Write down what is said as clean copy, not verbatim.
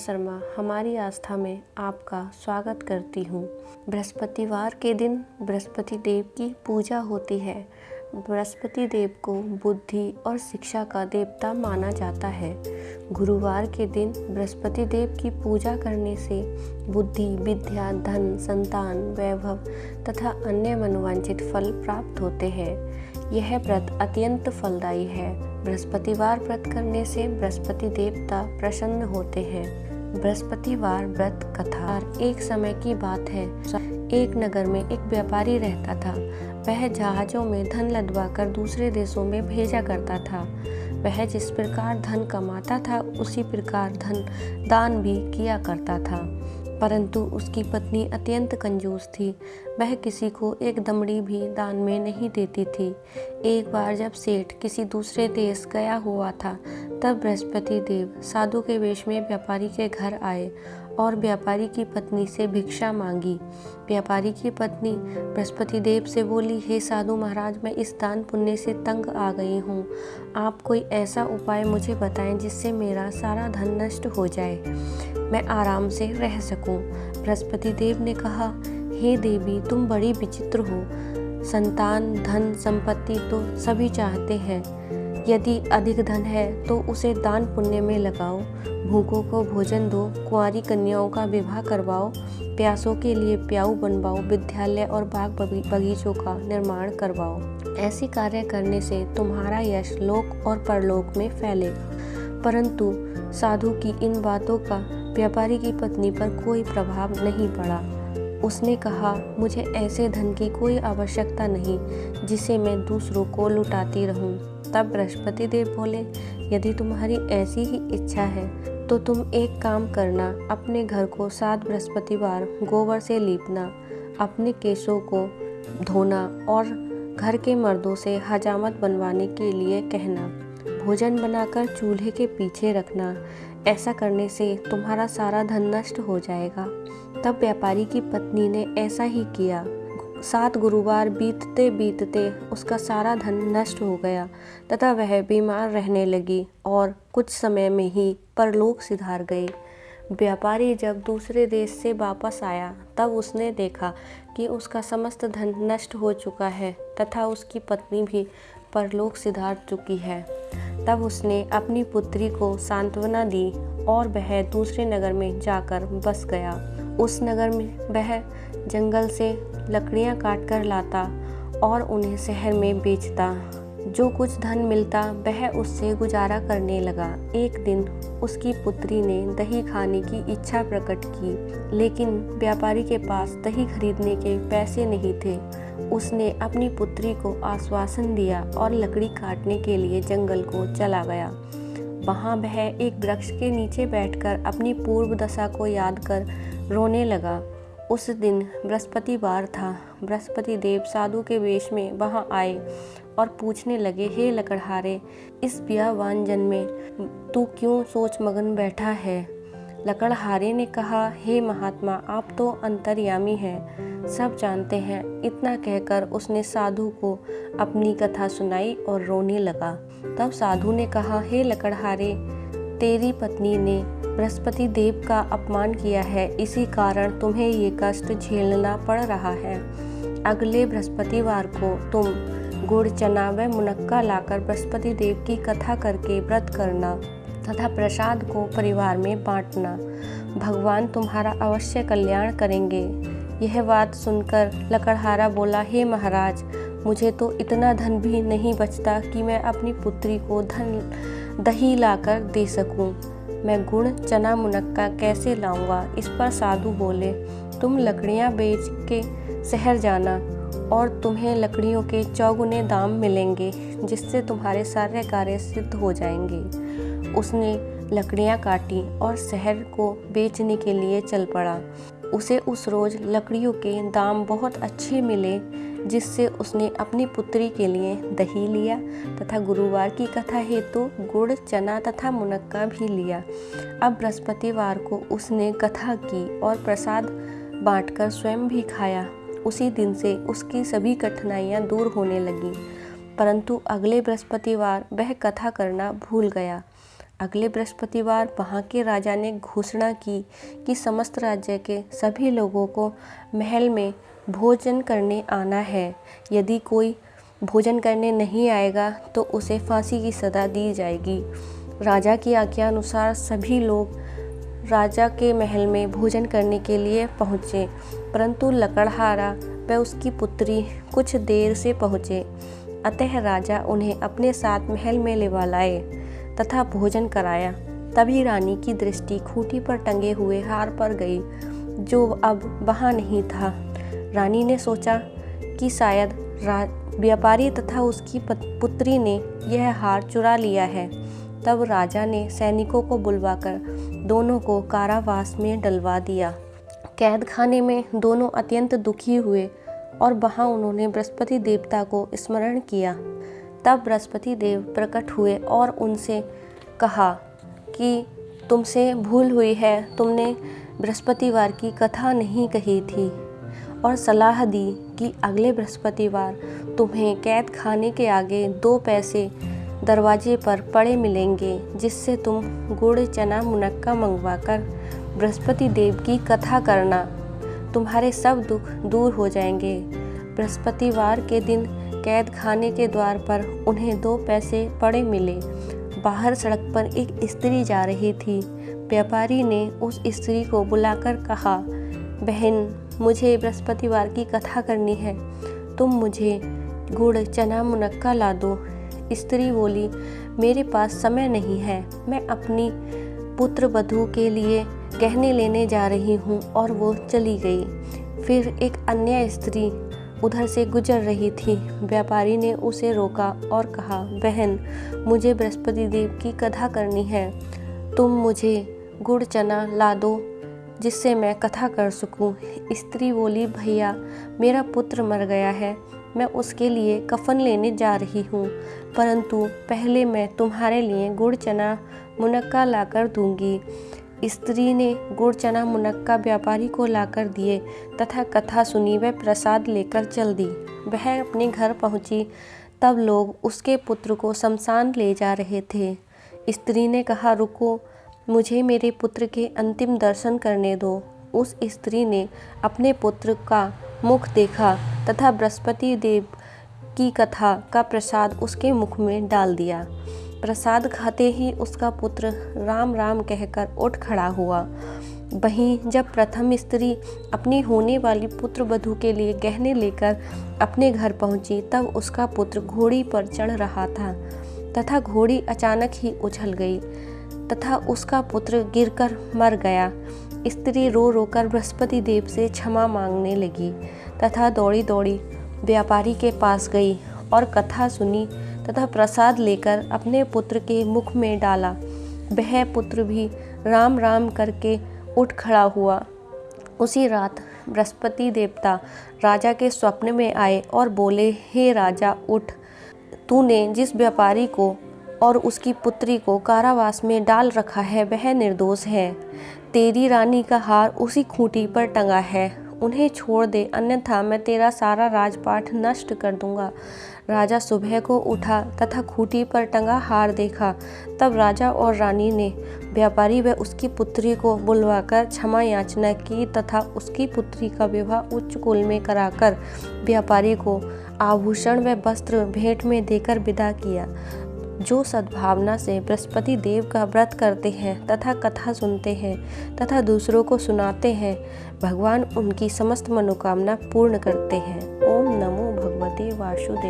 शर्मा हमारी आस्था में आपका स्वागत करती हूँ। बृहस्पतिवार के दिन बृहस्पति देव की पूजा होती है। बृहस्पति देव को बुद्धि और शिक्षा का देवता माना जाता है। गुरुवार के दिन बृहस्पति देव की पूजा करने से बुद्धि, विद्या, धन, संतान, वैभव तथा अन्य मनोवांछित फल प्राप्त होते हैं। यह व्रत अत्यंत फलदायी है। बृहस्पतिवार व्रत करने से बृहस्पति देवता प्रसन्न होते हैं। बृहस्पतिवार व्रत कथा। एक समय की बात है, एक नगर में एक व्यापारी रहता था। वह जहाजों में धन लदवाकर दूसरे देशों में भेजा करता था। वह जिस प्रकार धन कमाता था उसी प्रकार धन दान भी किया करता था, परंतु उसकी पत्नी अत्यंत कंजूस थी। वह किसी को एक दमड़ी भी दान में नहीं देती थी। एक बार जब सेठ किसी दूसरे देश गया हुआ था, तब बृहस्पति देव साधु के वेश में व्यापारी के घर आए और व्यापारी की पत्नी से भिक्षा मांगी। व्यापारी की पत्नी बृहस्पति देव से बोली, हे साधु महाराज, मैं इस दान पुण्य से तंग आ गई हूँ। आप कोई ऐसा उपाय मुझे बताएं जिससे मेरा सारा धन नष्ट हो जाए, मैं आराम से रह सकूं। बृहस्पति देव ने कहा, हे देवी, तुम बड़ी विचित्र हो। संतान, धन, संपत्ति तो सभी चाहते हैं। यदि अधिक धन है तो उसे दान पुण्य में लगाओ, भूखों को भोजन दो, कुंवारी कन्याओं का विवाह करवाओ, प्यासों के लिए प्याऊ बनवाओ, विद्यालय और बाग बगीचों का निर्माण करवाओ। ऐसी कार्य करने से तुम्हारा यश लोक और परलोक में फैलेगा। परंतु साधु की इन बातों का व्यापारी की पत्नी पर कोई प्रभाव नहीं पड़ा। उसने कहा, मुझे ऐसे धन की कोई आवश्यकता नहीं जिसे मैं दूसरों को लुटाती रहूं। तब बृहस्पति देव बोले, यदि तुम्हारी ऐसी ही इच्छा है तो तुम एक काम करना, अपने घर को 7 बृहस्पतिवार गोबर से लीपना, अपने केशों को धोना और घर के मर्दों से हजामत बनवाने के लिए कहना, भोजन बनाकर चूल्हे के पीछे रखना। ऐसा करने से तुम्हारा सारा धन नष्ट हो जाएगा। तब व्यापारी की पत्नी ने ऐसा ही किया। 7 गुरुवार बीतते बीतते उसका सारा धन नष्ट हो गया तथा वह बीमार रहने लगी और कुछ समय में ही परलोक सिधार गई। व्यापारी जब दूसरे देश से वापस आया तब उसने देखा कि उसका समस्त धन नष्ट हो चुका है तथा उसकी पत्नी भी परलोक सिधार चुकी है। तब उसने अपनी पुत्री को सांत्वना दी और वह दूसरे नगर में जाकर बस गया। उस नगर में वह जंगल से लकड़ियां काट कर लाता और उन्हें शहर में बेचता। जो कुछ धन मिलता वह उससे गुजारा करने लगा। एक दिन उसकी पुत्री ने दही खाने की इच्छा प्रकट की, लेकिन व्यापारी के पास दही खरीदने के पैसे नहीं थे। उसने अपनी पुत्री को आश्वासन दिया और लकड़ी काटने के लिए जंगल को चला गया। वहाँ वह एक वृक्ष के नीचे बैठकर अपनी पूर्व दशा को याद कर रोने लगा। उस दिन बृहस्पतिवार था। बृहस्पति देव साधु के वेश में वहाँ आए और पूछने लगे, हे लकड़हारे, इस बियावान जन में तू क्यों सोच मगन बैठा है? लकड़हारे ने कहा, हे महात्मा, आप तो अंतर्यामी हैं, सब जानते हैं। इतना कहकर उसने साधु को अपनी कथा सुनाई और रोने लगा। तब साधु ने कहा, हे लकड़हारे, तेरी पत्नी ने बृहस्पति देव का अपमान किया है, इसी कारण तुम्हें ये कष्ट झेलना पड़ रहा है। अगले बृहस्पतिवार को तुम गुड़, चना व मुनक्का लाकर बृहस्पति देव की कथा करके व्रत करना तथा प्रसाद को परिवार में बांटना। भगवान तुम्हारा अवश्य कल्याण करेंगे। यह बात सुनकर लकड़हारा बोला, हे महाराज, मुझे तो इतना धन भी नहीं बचता कि मैं अपनी पुत्री को दही लाकर दे सकूं। मैं गुड़, चना, मुनक्का कैसे लाऊंगा? इस पर साधु बोले, तुम लकड़ियां बेच के शहर जाना और तुम्हें लकड़ियों के चौगुने दाम मिलेंगे, जिससे तुम्हारे सारे कार्य सिद्ध हो जाएंगे। उसने लकड़ियां काटी और शहर को बेचने के लिए चल पड़ा। उसे उस रोज लकड़ियों के दाम बहुत अच्छे मिले, जिससे उसने अपनी पुत्री के लिए दही लिया तथा गुरुवार की कथा हेतु गुड़, चना तथा मुनक्का भी लिया। अब बृहस्पतिवार को उसने कथा की और प्रसाद बांटकर स्वयं भी खाया। उसी दिन से उसकी सभी कठिनाइयां दूर होने लगीं, परंतु अगले बृहस्पतिवार वह कथा करना भूल गया। अगले बृहस्पतिवार वहाँ के राजा ने घोषणा की कि समस्त राज्य के सभी लोगों को महल में भोजन करने आना है। यदि कोई भोजन करने नहीं आएगा तो उसे फांसी की सज़ा दी जाएगी। राजा की आज्ञा अनुसार सभी लोग राजा के महल में भोजन करने के लिए पहुँचे, परंतु लकड़हारा व उसकी पुत्री कुछ देर से पहुँचे। अतः राजा उन्हें अपने साथ महल में लेवा लाए तथा भोजन कराया। तभी रानी की दृष्टि खूंटी पर टंगे हुए हार पर गई, जो अब वहाँ नहीं था। रानी ने सोचा कि शायद व्यापारी तथा उसकी पुत्री ने यह हार चुरा लिया है। तब राजा ने सैनिकों को बुलवाकर दोनों को कारावास में डलवा दिया। कैद खाने में दोनों अत्यंत दुखी हुए और वहाँ उन्होंने बृहस्पति देवता को स्मरण किया। तब बृहस्पति देव प्रकट हुए और उनसे कहा कि तुमसे भूल हुई है, तुमने बृहस्पतिवार की कथा नहीं कही थी, और सलाह दी कि अगले बृहस्पतिवार तुम्हें कैद खाने के आगे 2 पैसे दरवाजे पर पड़े मिलेंगे, जिससे तुम गुड़ चना मुनक्का मंगवाकर बृहस्पति देव की कथा करना। तुम्हारे सब दुख दूर हो जाएंगे। बृहस्पतिवार के दिन कैद खाने के द्वार पर उन्हें 2 पैसे पड़े मिले। बाहर सड़क पर एक स्त्री जा रही थी। व्यापारी ने उस स्त्री को बुलाकर कहा, बहन, मुझे बृहस्पतिवार की कथा करनी है, तुम मुझे गुड़ चना मुनक्का ला दो। स्त्री बोली, मेरे पास समय नहीं है, मैं अपनी पुत्र वधू के लिए गहने लेने जा रही हूँ, और वो चली गई। फिर एक अन्य स्त्री उधर से गुजर रही थी। व्यापारी ने उसे रोका और कहा, बहन, मुझे बृहस्पति देव की कथा करनी है, तुम मुझे गुड़ चना ला दो जिससे मैं कथा कर सकूं। स्त्री बोली, भैया, मेरा पुत्र मर गया है, मैं उसके लिए कफन लेने जा रही हूँ, परंतु पहले मैं तुम्हारे लिए गुड़ चना मुनक्का लाकर दूंगी। स्त्री ने गुड़ चना मुनक्का व्यापारी को लाकर दिए तथा कथा सुनी व प्रसाद लेकर चल दी। वह अपने घर पहुँची, तब लोग उसके पुत्र को शमशान ले जा रहे थे। स्त्री ने कहा, रुको, मुझे मेरे पुत्र के अंतिम दर्शन करने दो। उस स्त्री ने अपने पुत्र का मुख देखा तथा बृहस्पति देव की कथा का प्रसाद उसके मुख में डाल दिया। प्रसाद खाते ही उसका पुत्र राम राम कहकर उठ खड़ा हुआ। वहीं जब प्रथम स्त्री अपनी होने वाली पुत्र वधू के लिए गहने लेकर अपने घर पहुंची, तब उसका पुत्र घोड़ी पर चढ़ रहा था तथा घोड़ी अचानक ही उछल गई तथा उसका पुत्र गिरकर मर गया। स्त्री रो रोकर बृहस्पति देव से क्षमा मांगने लगी तथा दौड़ी दौड़ी व्यापारी के पास गई और कथा सुनी तथा प्रसाद लेकर अपने पुत्र के मुख में डाला। वह पुत्र भी राम राम करके उठ खड़ा हुआ। उसी रात बृहस्पति देवता राजा के स्वप्न में आए और बोले, हे राजा, उठ, तूने जिस व्यापारी को और उसकी पुत्री को कारावास में डाल रखा है वह निर्दोष है। तेरी रानी का हार उसी खूंटी पर टंगा है, उन्हें छोड़ दे, अन्यथा मैं तेरा सारा राजपाट नष्ट कर दूंगा। राजा सुबह को उठा तथा खूंटी पर टंगा हार देखा। तब राजा और रानी ने व्यापारी व उसकी पुत्री को बुलवाकर क्षमा याचना की तथा उसकी पुत्री का विवाह उच्च कुल में कराकर व्यापारी को आभूषण व वस्त्र भेंट में देकर विदा किया। जो सद्भावना से बृहस्पति देव का व्रत करते हैं तथा कथा सुनते हैं तथा दूसरों को सुनाते हैं, भगवान उनकी समस्त मनोकामना पूर्ण करते हैं। ओम नमो भगवते वासुदेव।